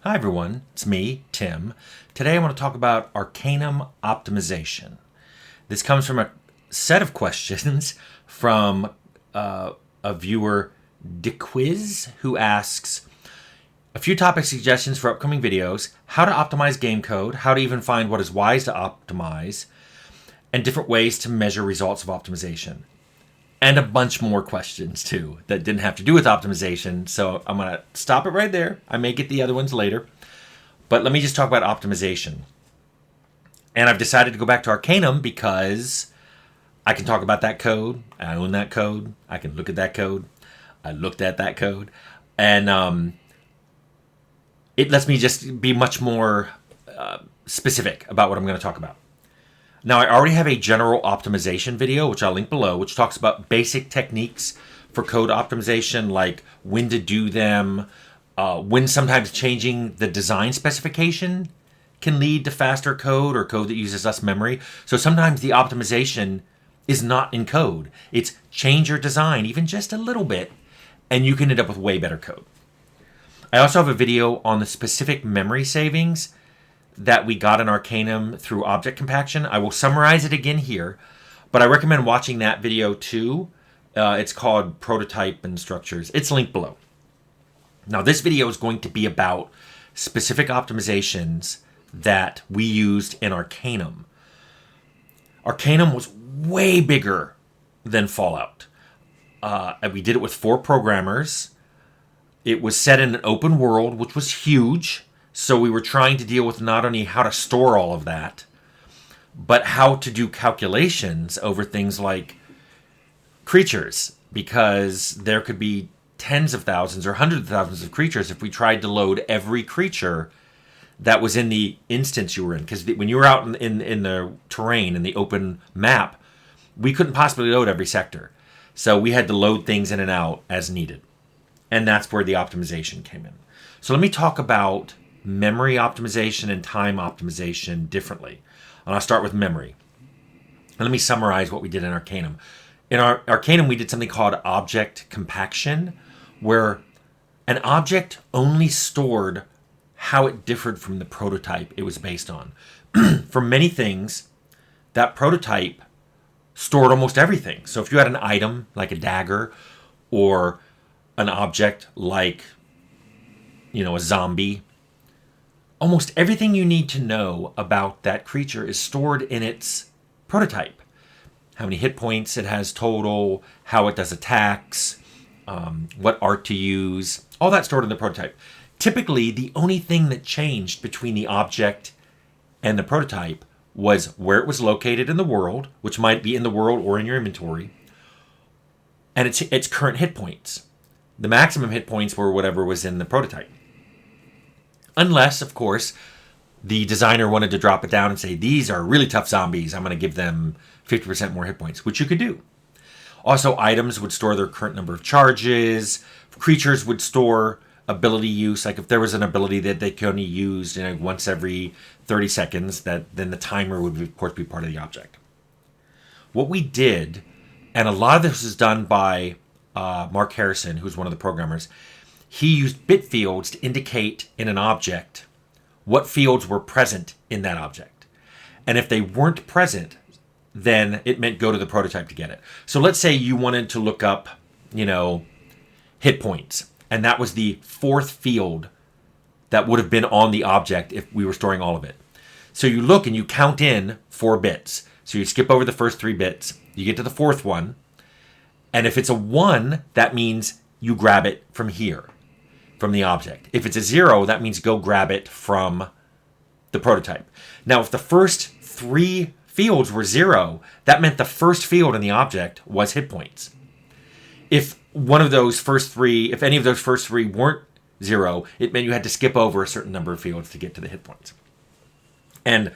Hi everyone, it's me, Tim. Today I want to talk about Arcanum Optimization. This comes from a set of questions from a viewer, DeQuiz, who asks a few topic suggestions for upcoming videos, how to optimize game code, how to even find what is wise to optimize, and different ways to measure results of optimization. And a bunch more questions too that didn't have to do with optimization. So I'm going to stop it right there. I may get the other ones later. But let me just talk about optimization. And I've decided to go back to Arcanum because I can talk about that code. I own that code. I can look at that code. I looked at that code. And it lets me just be much more specific about what I'm going to talk about. Now, I already have a general optimization video, which I'll link below, which talks about basic techniques for code optimization, like when to do them, when sometimes changing the design specification can lead to faster code or code that uses less memory. So sometimes the optimization is not in code. It's change your design even just a little bit, and you can end up with way better code. I also have a video on the specific memory savings that we got in Arcanum through object compaction. I will summarize it again here, but I recommend watching that video too. It's called Prototype and Structures. It's linked below. Now, this video is going to be about specific optimizations that we used in Arcanum. Arcanum was way bigger than Fallout. And we did it with 4 programmers. It was set in an open world, which was huge. So we were trying to deal with not only how to store all of that, but how to do calculations over things like creatures, because there could be tens of thousands or hundreds of thousands of creatures if we tried to load every creature that was in the instance you were in. Because when you were out in the terrain, in the open map, we couldn't possibly load every sector. So we had to load things in and out as needed. And that's where the optimization came in. So let me talk about memory optimization and time optimization differently. And I'll start with memory. And let me summarize what we did in Arcanum. In Arcanum, we did something called object compaction, where an object only stored how it differed from the prototype it was based on. For many things, that prototype stored almost everything. So if you had an item like a dagger, or an object like, a zombie, almost everything you need to know about that creature is stored in its prototype. How many hit points it has total, how it does attacks, what art to use, all that's stored in the prototype. Typically, the only thing that changed between the object and the prototype was where it was located in the world, which might be in the world or in your inventory, and its current hit points. The maximum hit points were whatever was in the prototype. Unless, of course, the designer wanted to drop it down and say, these are really tough zombies, I'm going to give them 50% more hit points, which you could do. Also, items would store their current number of charges. Creatures would store ability use. Like if there was an ability that they could only use once every 30 seconds, then the timer would, of course, be part of the object. What we did, and a lot of this was done by Mark Harrison, who's one of the programmers, he used bit fields to indicate in an object what fields were present in that object. And if they weren't present, then it meant go to the prototype to get it. So let's say you wanted to look up, hit points. And that was the 4th field that would have been on the object if we were storing all of it. So you look and you count in 4 bits. So you skip over the first 3 bits. You get to the 4th one. And if it's a 1, that means you grab it from here, from the object. If it's a 0, that means go grab it from the prototype. Now, if the first 3 fields were 0, that meant the first field in the object was hit points. If any of those first 3 weren't 0, it meant you had to skip over a certain number of fields to get to the hit points. And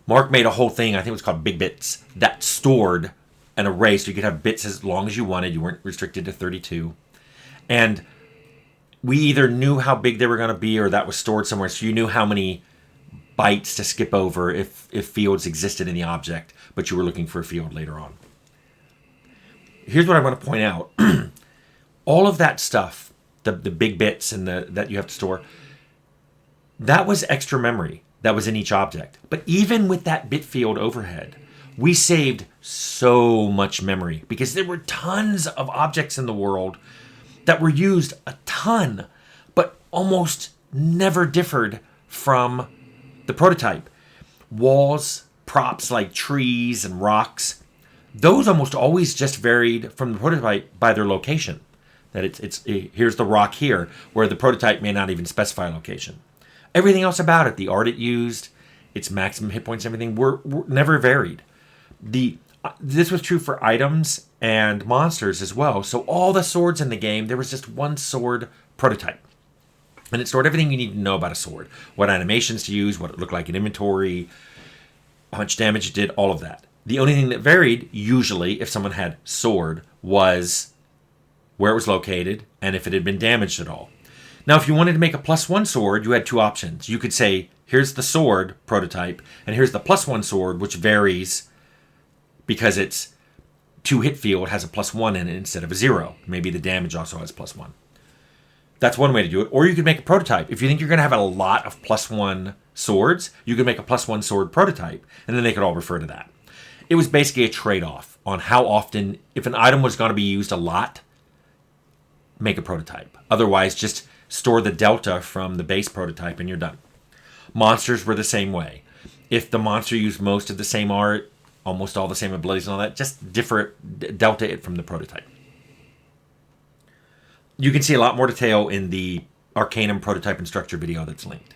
Mark made a whole thing, I think it was called Big Bits, that stored an array so you could have bits as long as you wanted. You weren't restricted to 32. And we either knew how big they were going to be or that was stored somewhere, so you knew how many bytes to skip over if fields existed in the object, but you were looking for a field later on. Here's what I want to point out. All of that stuff, the big bits and that you have to store, That was extra memory that was in each object. But even with that bit field overhead, we saved so much memory because there were tons of objects in the world that were used a ton, but almost never differed from the prototype. Walls, props like trees and rocks, those almost always just varied from the prototype by their location. That here's the rock here, where the prototype may not even specify a location. Everything else about it, the art it used, its maximum hit points, everything, were never varied. This was true for items and monsters as well. So all the swords in the game, there was just one sword prototype. And it stored everything you need to know about a sword. What animations to use, what it looked like in inventory, how much damage it did, all of that. The only thing that varied, usually, if someone had sword, was where it was located and if it had been damaged at all. Now, if you wanted to make a +1 sword, you had two options. You could say, here's the sword prototype, and here's the +1 sword, which varies because its 2 hit field has a +1 in it instead of a 0. Maybe the damage also has +1. That's one way to do it. Or you could make a prototype. If you think you're going to have a lot of +1 swords, you could make a +1 sword prototype, and then they could all refer to that. It was basically a trade-off on how often, if an item was going to be used a lot, make a prototype. Otherwise, just store the delta from the base prototype and you're done. Monsters were the same way. If the monster used most of the same art, almost all the same abilities and all that, just delta it from the prototype. You can see a lot more detail in the Arcanum prototype and structure video that's linked.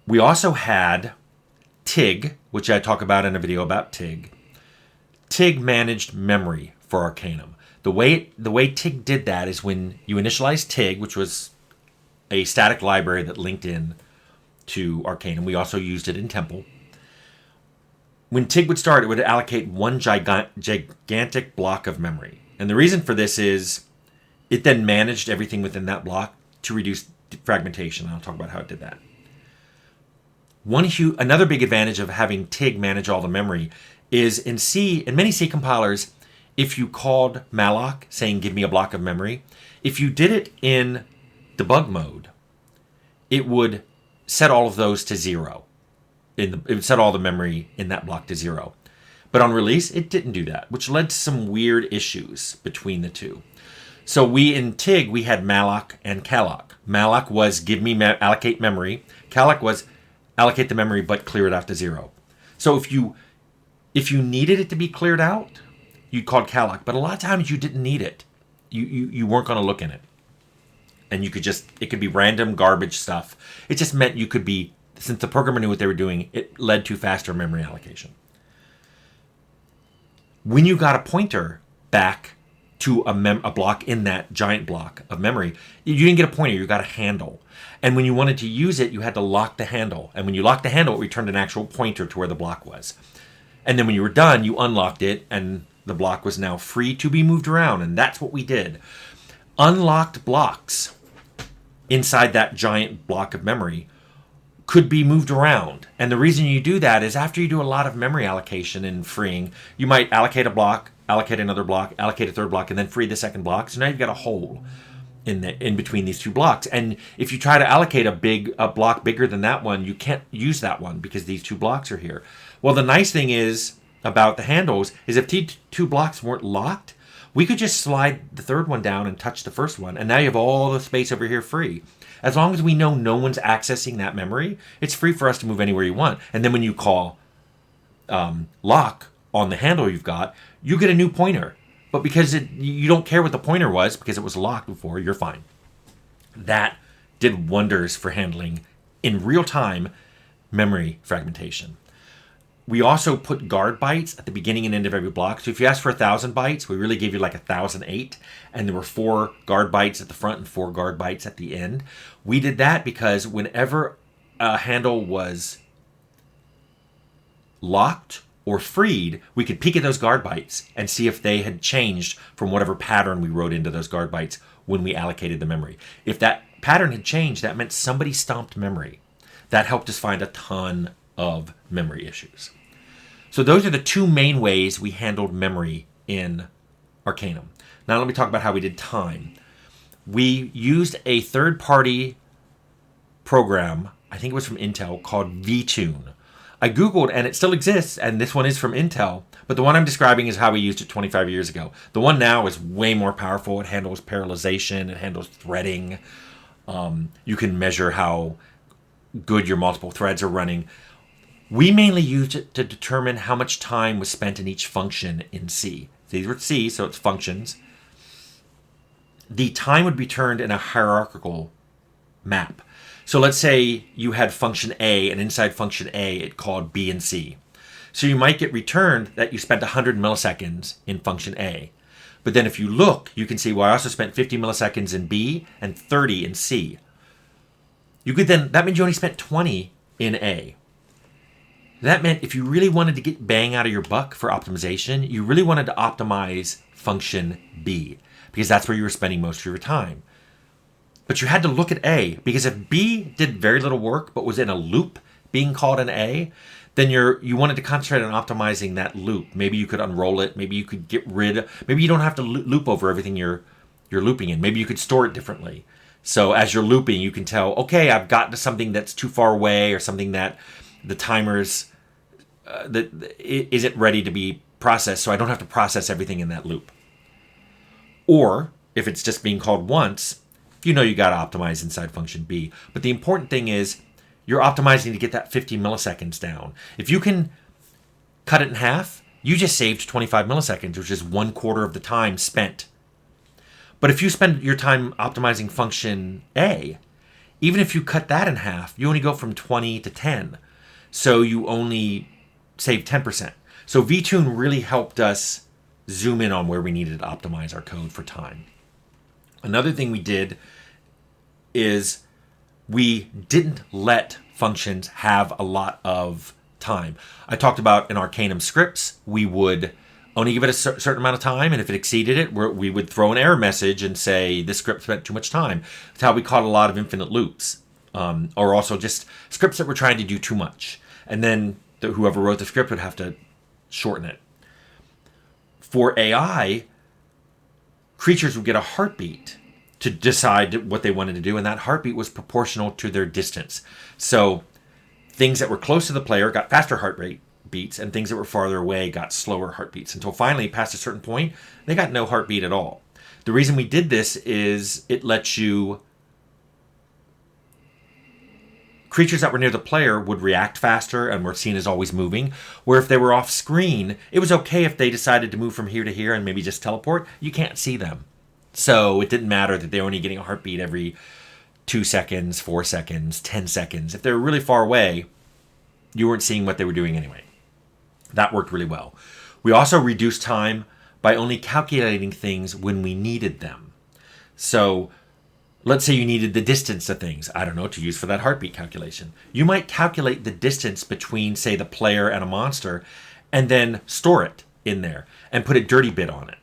We also had TIG, which I talk about in a video about TIG. TIG managed memory for Arcanum. The way TIG did that is when you initialize TIG, which was a static library that linked in to Arcanum. We also used it in Temple. When TIG would start, it would allocate one gigantic block of memory. And the reason for this is it then managed everything within that block to reduce fragmentation. I'll talk about how it did that. Another big advantage of having TIG manage all the memory is in many C compilers, if you called malloc saying give me a block of memory, if you did it in debug mode, it would set all of those to 0. It would set all the memory in that block to 0. But on release, it didn't do that, which led to some weird issues between the two. So in TIG, we had malloc and calloc. Malloc was give me allocate memory. Calloc was allocate the memory but clear it out to 0. So if you needed it to be cleared out, you called calloc, but a lot of times you didn't need it. You weren't going to look in it. And it could be random garbage stuff. It just meant since the programmer knew what they were doing, it led to faster memory allocation. When you got a pointer back to a block in that giant block of memory, you didn't get a pointer, you got a handle. And when you wanted to use it, you had to lock the handle. And when you locked the handle, it returned an actual pointer to where the block was. And then when you were done, you unlocked it, and the block was now free to be moved around. And that's what we did. Unlocked blocks inside that giant block of memory could be moved around. And the reason you do that is after you do a lot of memory allocation and freeing, you might allocate a block, allocate another block, allocate a third block, and then free the second block. So now you've got a hole in between these two blocks. And if you try to allocate a block bigger than that one, you can't use that one because these two blocks are here. Well, the nice thing is about the handles is if these two blocks weren't locked, we could just slide the third one down and touch the first one. And now you have all the space over here free. As long as we know no one's accessing that memory, it's free for us to move anywhere you want. And then when you call lock on the handle you've got, you get a new pointer. But because you don't care what the pointer was because it was locked before, you're fine. That did wonders for handling in real time memory fragmentation. We also put guard bytes at the beginning and end of every block. So if you asked for 1,000 bytes, we really gave you like 1,008. And there were 4 guard bytes at the front and 4 guard bytes at the end. We did that because whenever a handle was locked or freed, we could peek at those guard bytes and see if they had changed from whatever pattern we wrote into those guard bytes when we allocated the memory. If that pattern had changed, that meant somebody stomped memory. That helped us find a ton of memory issues. So those are the 2 main ways we handled memory in Arcanum. Now let me talk about how we did time. We used a third-party program, I think it was from Intel, called VTune. I Googled and it still exists, and this one is from Intel, but the one I'm describing is how we used it 25 years ago. The one now is way more powerful. It handles parallelization, it handles threading. You can measure how good your multiple threads are running. We mainly used it to determine how much time was spent in each function in C. These were C, so it's functions. The time would be turned in a hierarchical map. So let's say you had function A, and inside function A, it called B and C. So you might get returned that you spent 100 milliseconds in function A. But then if you look, you can see, well, I also spent 50 milliseconds in B and 30 in C. That means you only spent 20 in A. That meant if you really wanted to get bang out of your buck for optimization, you really wanted to optimize function B, because that's where you were spending most of your time. But you had to look at A, because if B did very little work but was in a loop being called an A, then you wanted to concentrate on optimizing that loop. Maybe you could unroll it. Maybe you could get rid. Maybe you don't have to loop over everything you're looping in. Maybe you could store it differently. So as you're looping, you can tell, okay, I've gotten to something that's too far away, or something that the timer's that isn't ready to be processed, so I don't have to process everything in that loop. Or if it's just being called once, you got to optimize inside function B. But the important thing is you're optimizing to get that 50 milliseconds down. If you can cut it in half, you just saved 25 milliseconds, which is 1/4 of the time spent. But if you spend your time optimizing function A, even if you cut that in half, you only go from 20 to 10. So you only save 10%. So VTune really helped us zoom in on where we needed to optimize our code for time. Another thing we did is we didn't let functions have a lot of time. I talked about in Arcanum scripts, we would only give it a certain amount of time, and if it exceeded it, we would throw an error message and say, this script spent too much time. That's how we caught a lot of infinite loops, or also just scripts that were trying to do too much. And then whoever wrote the script would have to shorten it. For AI, creatures would get a heartbeat to decide what they wanted to do, and that heartbeat was proportional to their distance. So things that were close to the player got faster heart rate beats, and things that were farther away got slower heartbeats, until finally, past a certain point, they got no heartbeat at all. The reason we did this is it lets you... Creatures that were near the player would react faster and were seen as always moving, where if they were off screen, it was okay if they decided to move from here to here and maybe just teleport. You can't see them. So it didn't matter that they were only getting a heartbeat every 2 seconds, 4 seconds, 10 seconds. If they were really far away, you weren't seeing what they were doing anyway. That worked really well. We also reduced time by only calculating things when we needed them. So let's say you needed the distance of things, I don't know, to use for that heartbeat calculation. You might calculate the distance between, say, the player and a monster, and then store it in there and put a dirty bit on it.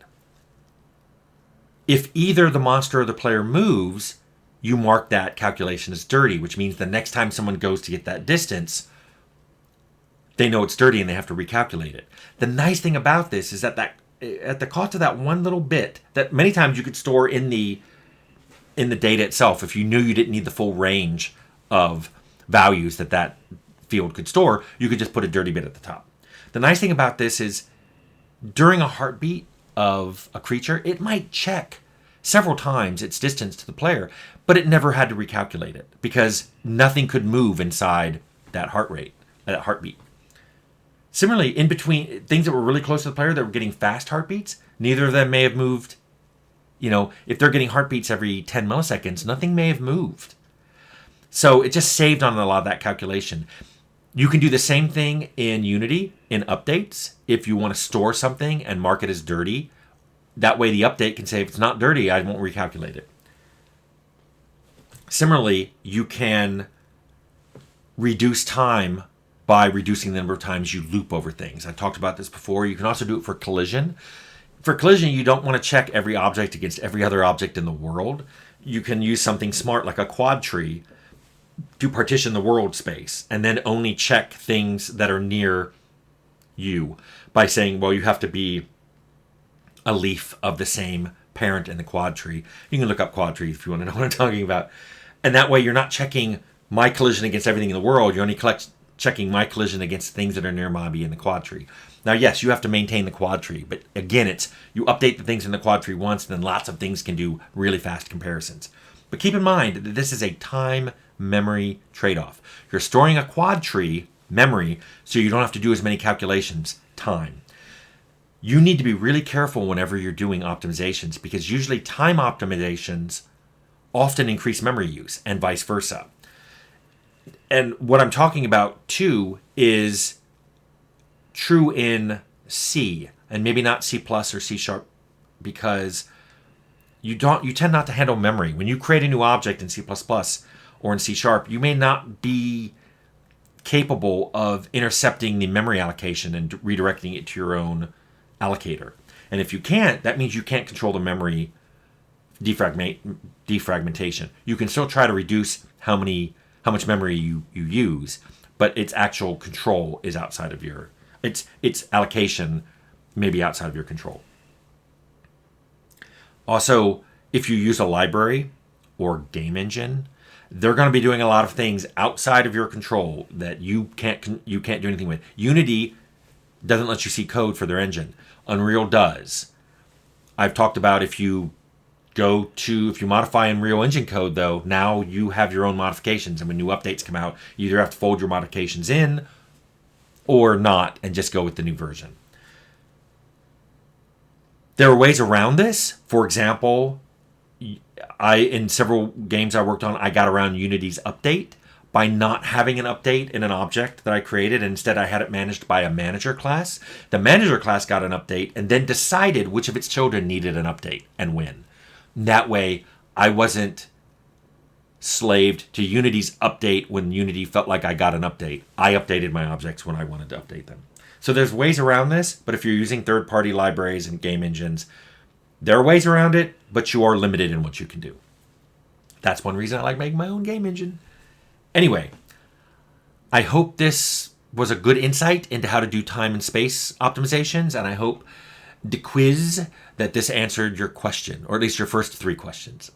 If either the monster or the player moves, you mark that calculation as dirty, which means the next time someone goes to get that distance, they know it's dirty and they have to recalculate it. The nice thing about this is that at the cost of that one little bit, that many times you could store in the data itself, if you knew you didn't need the full range of values that field could store, you could just put a dirty bit at the top. The nice thing about this is during a heartbeat of a creature, it might check several times its distance to the player, but it never had to recalculate it because nothing could move inside that heartbeat. Similarly, in between things that were really close to the player that were getting fast heartbeats, neither of them may have moved. If they're getting heartbeats every 10 milliseconds, nothing may have moved. So it just saved on a lot of that calculation. You can do the same thing in Unity, in updates, if you want to store something and mark it as dirty. That way the update can say, if it's not dirty, I won't recalculate it. Similarly, you can reduce time by reducing the number of times you loop over things. I talked about this before. You can also do it for collision. For collision, you don't want to check every object against every other object in the world. You can use something smart like a quad tree to partition the world space and then only check things that are near you by saying, well, you have to be a leaf of the same parent in the quad tree. You can look up quad tree if you want to know what I'm talking about. And that way you're not checking my collision against everything in the world. You're only checking my collision against things that are near Mobby in the quad tree. Now, yes, you have to maintain the quad tree, but again, it's you update the things in the quad tree once, and then lots of things can do really fast comparisons. But keep in mind that this is a time memory trade-off. You're storing a quad tree memory so you don't have to do as many calculations time. You need to be really careful whenever you're doing optimizations, because usually time optimizations often increase memory use and vice versa. And what I'm talking about too is true in C, and maybe not C plus or C sharp, because you tend not to handle memory. When you create a new object in C++ or in C sharp, you may not be capable of intercepting the memory allocation and redirecting it to your own allocator. And if you can't, that means you can't control the memory defragmentation. You can still try to reduce how much memory you use, but its actual control is outside of your its allocation may be outside of your control. Also, if you use a library or game engine, they're going to be doing a lot of things outside of your control that you can't do anything with. Unity doesn't let you see code for their engine. Unreal does. I've talked about if you modify Unreal Engine code, though, now you have your own modifications, and when new updates come out, you either have to fold your modifications in or not and just go with the new version. There are ways around this. For example, in several games I worked on, I got around Unity's update by not having an update in an object that I created. Instead, I had it managed by a manager class. The manager class got an update and then decided which of its children needed an update and when. That way, I wasn't slaved to Unity's update when Unity felt like I got an update. I updated my objects when I wanted to update them. So there's ways around this, but if you're using third-party libraries and game engines, there are ways around it, but you are limited in what you can do. That's one reason I like making my own game engine. Anyway, I hope this was a good insight into how to do time and space optimizations, and I hope the quiz that this answered your question, or at least your first 3 questions.